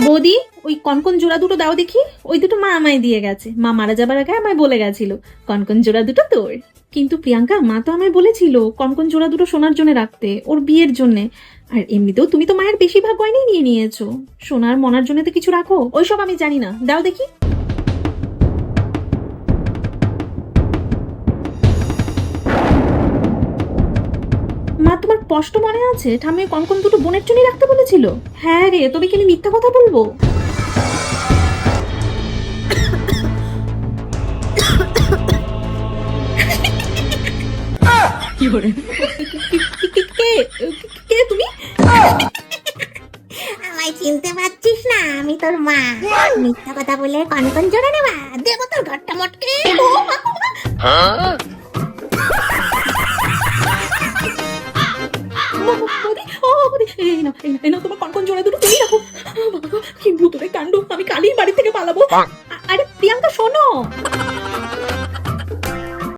বৌদি, ওই কনকন জোড়া দুটো দাও দেখি। ওই দুটো মা আমায় দিয়ে গেছে। মা মারা যাবার আগে আমায় বলে গেছিল কনকন জোড়া দুটো তোর। কিন্তু প্রিয়াঙ্কা, মা তো আমায় বলেছিল কনকন জোড়া দুটো সোনার জন্য রাখতে, ওর বিয়ের জন্য। আর এমনিতেও তুমি তো মায়ের বেশিরভাগ গয়নাই নিয়ে নিয়েছো। সোনার মনার জন্য তো কিছু রাখো। ওইসব আমি জানি না, দাও দেখি। মা, তোমার স্পষ্ট মনে আছে ঠাম্মি ওই কনকন দুটো বোনের জন্যই রাখতে বলেছিল? হ্যাঁ রে, তবে কি আমি মিথ্যা কথা বলবো? কি করে? কে কে তুমি? আমায় চিনতে পারছিস না? আমি তোর মা। মিথ্যা কথা বলে কনকন জোড়া নেবা? দেবো তোর ঘরটা মটকে। বৌদি, ও বৌদি, এই নাও তোমার কনকন জোড়া দুটো, তুমি রাখো। বাবা গো, কি ভূতের কাণ্ড! আমি কালই বাড়ি থেকে পালাবো। আরে প্রিয়াঙ্কা, শোনো।